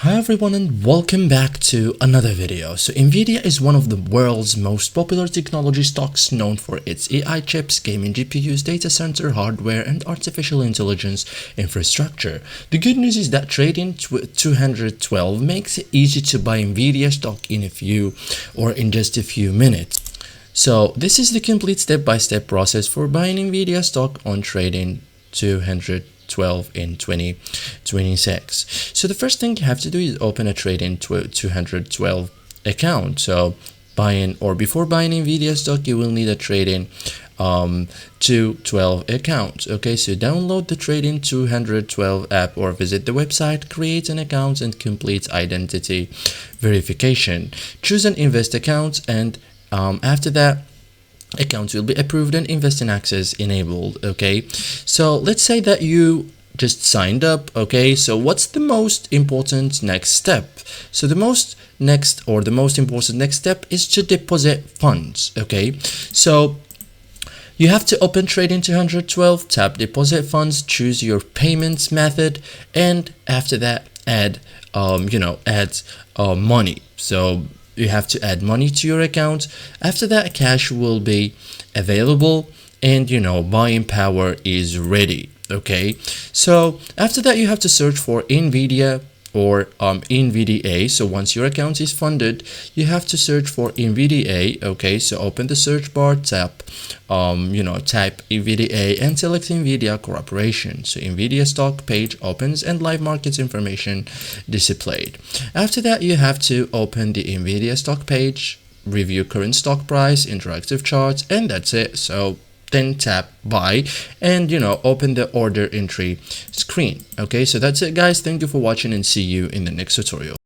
Hi everyone and welcome back to another video. So NVIDIA is one of the world's most popular technology stocks, known for its AI chips, gaming GPUs, data center hardware and artificial intelligence infrastructure. The good news is that trading 212 makes it easy to buy NVIDIA stock in just a few minutes. So this is the complete step-by-step process for buying NVIDIA stock on trading 212 in 2026. So the first thing you have to do is open a trading 212 account. So before buying NVIDIA stock, you will need a trading 212 account. Okay, so download the trading 212 app or visit the website, create an account and complete identity verification. Choose an invest account, and after that, accounts will be approved and investing access enabled. Okay, so let's say that you just signed up. Okay, so what's the most important next step? So the most important next step is to deposit funds. Okay, so you have to open trading 212, tap deposit funds, choose your payments method, and after that add money. So you have to add money to your account. After that, cash will be available and buying power is ready. Okay, so after that you have to search for NVIDIA or NVDA. So once your account is funded, you have to search for NVDA. Okay, so open the search bar, type NVDA and select NVIDIA Corporation. So NVIDIA stock page opens and live markets information displayed. After that, you have to open the NVIDIA stock page, review current stock price, interactive charts, and that's it. So then tap buy and open the order entry screen. Okay, so that's it guys. Thank you for watching and see you in the next tutorial.